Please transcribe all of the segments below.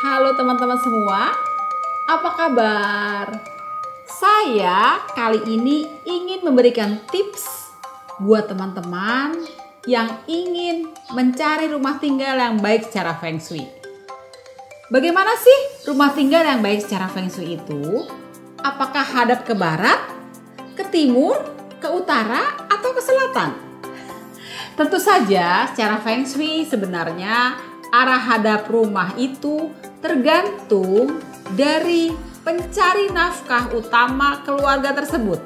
Halo teman-teman semua, apa kabar? Saya kali ini ingin memberikan tips buat teman-teman yang ingin mencari rumah tinggal yang baik secara Feng Shui. Bagaimana sih rumah tinggal yang baik secara Feng Shui itu? Apakah hadap ke barat, ke timur, ke utara, atau ke selatan? Tentu saja secara Feng Shui sebenarnya arah hadap rumah itu tergantung dari pencari nafkah utama keluarga tersebut.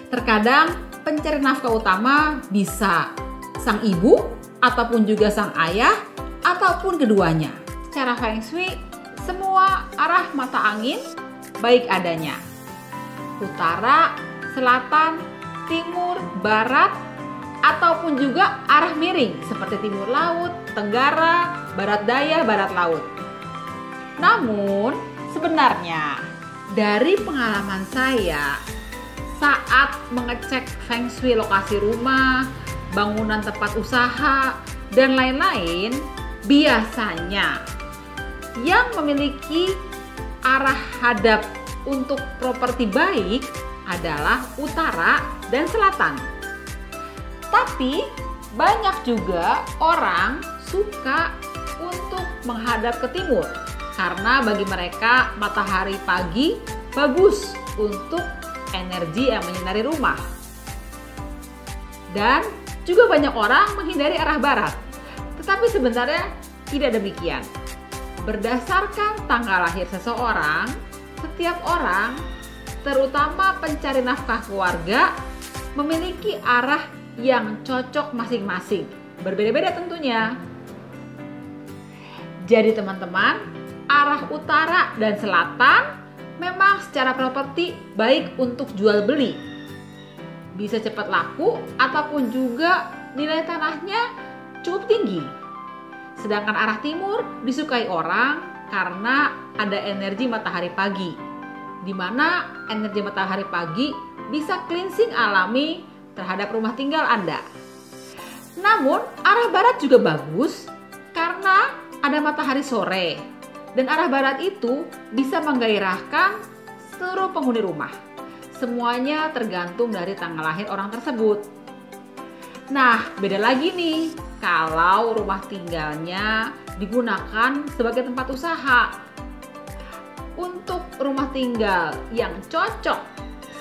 Terkadang pencari nafkah utama bisa sang ibu ataupun juga sang ayah ataupun keduanya. Secara Feng Shui semua arah mata angin baik adanya. Utara, selatan, timur, barat, ataupun juga arah miring seperti timur laut, tenggara, barat daya, barat laut. Namun sebenarnya dari pengalaman saya saat mengecek Feng Shui lokasi rumah, bangunan tempat usaha, dan lain-lain, biasanya yang memiliki arah hadap untuk properti baik adalah utara dan selatan. Tapi banyak juga orang suka untuk menghadap ke timur karena bagi mereka matahari pagi bagus untuk energi yang menyinari rumah. Dan juga banyak orang menghindari arah barat. Tetapi sebenarnya tidak demikian. Berdasarkan tanggal lahir seseorang, setiap orang, terutama pencari nafkah keluarga, memiliki arah yang cocok masing-masing. Berbeda-beda tentunya. Jadi teman-teman, arah utara dan selatan memang secara properti baik untuk jual beli. Bisa cepat laku ataupun juga nilai tanahnya cukup tinggi. Sedangkan arah timur disukai orang karena ada energi matahari pagi. Di mana energi matahari pagi bisa cleansing alami terhadap rumah tinggal Anda. Namun arah barat juga bagus karena ada matahari sore. Dan arah barat itu bisa menggairahkan seluruh penghuni rumah. Semuanya tergantung dari tanggal lahir orang tersebut. Nah, beda lagi nih kalau rumah tinggalnya digunakan sebagai tempat usaha. Untuk rumah tinggal yang cocok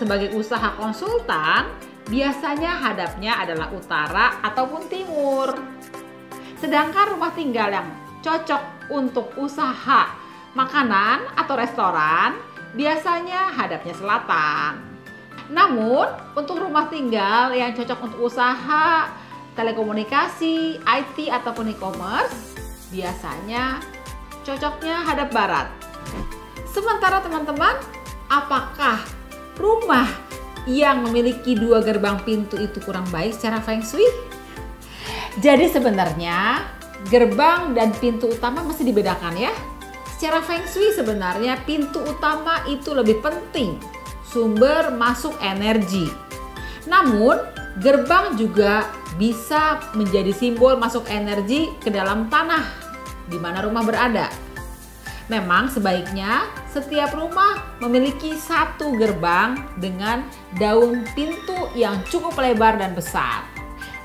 sebagai usaha konsultan, biasanya hadapnya adalah utara ataupun timur. Sedangkan rumah tinggal yang cocok untuk usaha makanan atau restoran biasanya hadapnya selatan. Namun untuk rumah tinggal yang cocok untuk usaha telekomunikasi, IT ataupun e-commerce biasanya cocoknya hadap barat. Sementara teman-teman, apakah rumah yang memiliki 2 gerbang pintu itu kurang baik secara Feng Shui? Jadi sebenarnya gerbang dan pintu utama masih dibedakan ya. Secara Feng Shui sebenarnya pintu utama itu lebih penting, sumber masuk energi. Namun gerbang juga bisa menjadi simbol masuk energi ke dalam tanah di mana rumah berada. Memang sebaiknya setiap rumah memiliki 1 gerbang dengan daun pintu yang cukup lebar dan besar.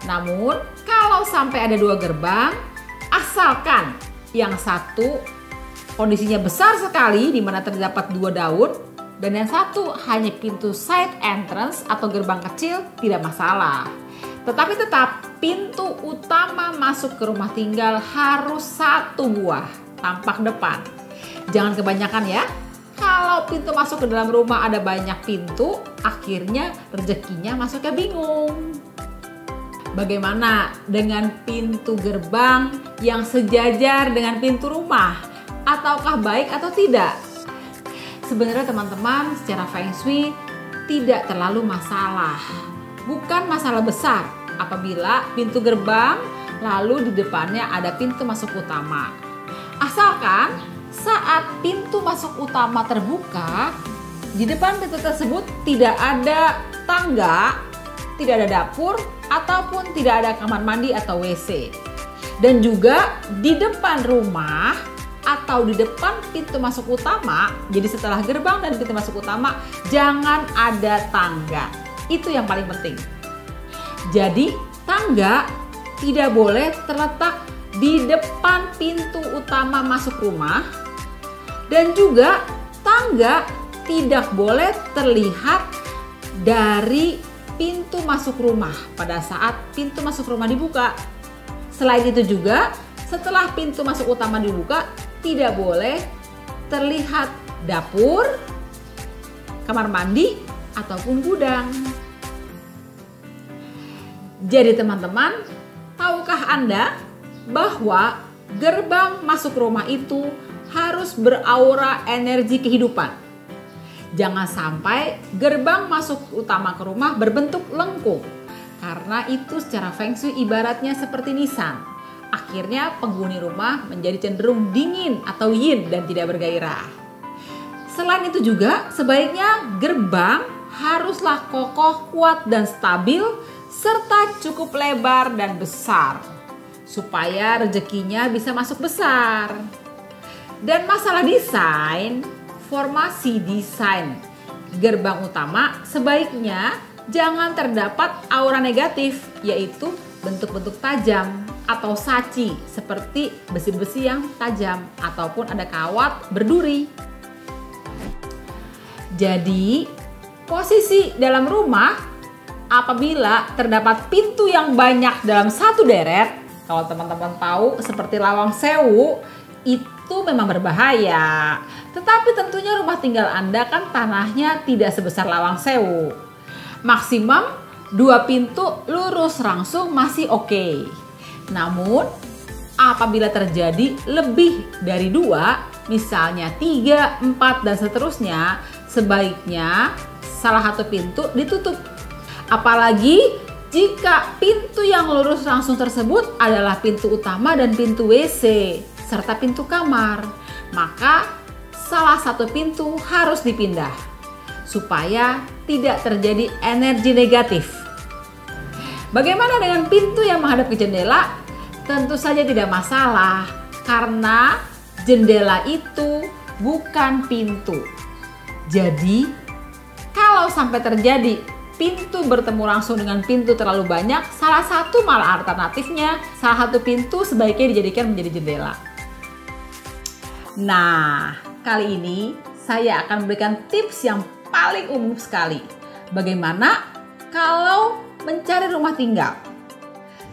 Namun kalau sampai ada 2 gerbang, asalkan yang satu kondisinya besar sekali di mana terdapat 2 daun dan yang satu hanya pintu side entrance atau gerbang kecil, tidak masalah. Tetapi tetap pintu utama masuk ke rumah tinggal harus 1 buah tampak depan. Jangan kebanyakan ya. Kalau pintu masuk ke dalam rumah ada banyak pintu, akhirnya rezekinya masuknya bingung. Bagaimana dengan pintu gerbang yang sejajar dengan pintu rumah? Ataukah baik atau tidak? Sebenarnya teman-teman, secara Feng Shui tidak terlalu masalah. Bukan masalah besar apabila pintu gerbang lalu di depannya ada pintu masuk utama. Asalkan saat pintu masuk utama terbuka, di depan pintu tersebut tidak ada tangga, tidak ada dapur, ataupun tidak ada kamar mandi atau WC. Dan juga di depan rumah atau di depan pintu masuk utama, jadi setelah gerbang dan pintu masuk utama, jangan ada tangga. Itu yang paling penting. Jadi tangga tidak boleh terletak di depan pintu utama masuk rumah, dan juga tangga tidak boleh terlihat dari pintu masuk rumah pada saat pintu masuk rumah dibuka. Selain itu juga, setelah pintu masuk utama dibuka, tidak boleh terlihat dapur, kamar mandi, ataupun gudang. Jadi teman-teman, tahukah Anda bahwa gerbang masuk rumah itu harus beraura energi kehidupan? Jangan sampai gerbang masuk utama ke rumah berbentuk lengkung, karena itu secara feng shui ibaratnya seperti nisan. Akhirnya penghuni rumah menjadi cenderung dingin atau yin dan tidak bergairah. Selain itu juga, sebaiknya gerbang haruslah kokoh, kuat, dan stabil, serta cukup lebar dan besar, supaya rezekinya bisa masuk besar. Dan masalah desain, formasi desain gerbang utama sebaiknya jangan terdapat aura negatif, yaitu bentuk-bentuk tajam atau saci seperti besi-besi yang tajam ataupun ada kawat berduri. Jadi, posisi dalam rumah apabila terdapat pintu yang banyak dalam satu deret, kalau teman-teman tahu seperti lawang sewu, itu memang berbahaya. Tetapi tentunya rumah tinggal Anda kan tanahnya tidak sebesar lawang sewu. Maksimum 2 pintu lurus langsung masih oke. Namun apabila terjadi lebih dari 2, misalnya 3, 4, dan seterusnya, sebaiknya salah satu pintu ditutup. Apalagi jika pintu yang lurus langsung tersebut adalah pintu utama dan pintu WC serta pintu kamar, maka salah satu pintu harus dipindah supaya tidak terjadi energi negatif. Bagaimana dengan pintu yang menghadap ke jendela? Tentu saja tidak masalah, karena jendela itu bukan pintu. Jadi, kalau sampai terjadi pintu bertemu langsung dengan pintu terlalu banyak, salah satu malah alternatifnya, salah satu pintu sebaiknya dijadikan menjadi jendela. Nah, kali ini saya akan memberikan tips yang paling umum sekali. Bagaimana kalau mencari rumah tinggal?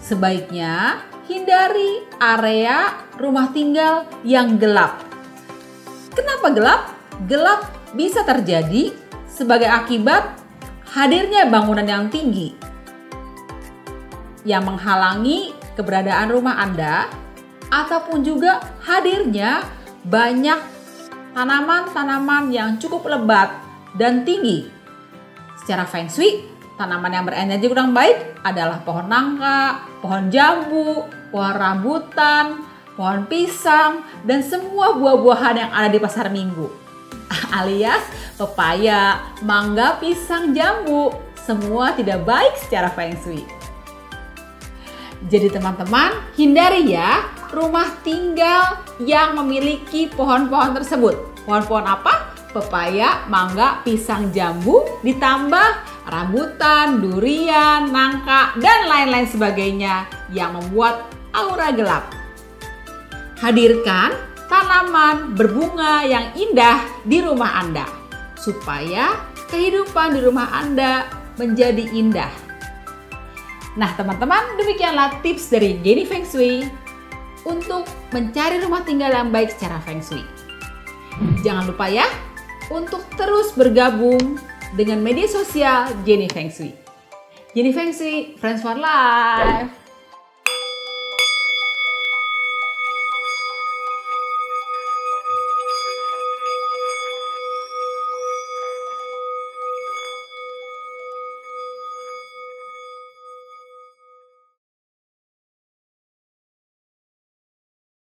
Sebaiknya hindari area rumah tinggal yang gelap. Kenapa gelap? Gelap bisa terjadi sebagai akibat hadirnya bangunan yang tinggi yang menghalangi keberadaan rumah Anda, ataupun juga hadirnya banyak tanaman-tanaman yang cukup lebat dan tinggi. Secara feng shui, tanaman yang berenergi kurang baik adalah pohon nangka, pohon jambu, pohon rambutan, pohon pisang, dan semua buah-buahan yang ada di pasar minggu. Alias pepaya, mangga, pisang, jambu, semua tidak baik secara feng shui. Jadi teman-teman, hindari ya rumah tinggal yang memiliki pohon-pohon tersebut. Pohon-pohon apa? Pepaya, mangga, pisang, jambu, ditambah rambutan, durian, nangka, dan lain-lain sebagainya yang membuat aura gelap. Hadirkan tanaman berbunga yang indah di rumah Anda, supaya kehidupan di rumah Anda menjadi indah. Nah teman-teman, demikianlah tips dari Jenny Feng Shui untuk mencari rumah tinggal yang baik secara Feng Shui. Jangan lupa ya untuk terus bergabung dengan media sosial Jenny Feng Shui. Jenny Feng Shui, Friends for Life.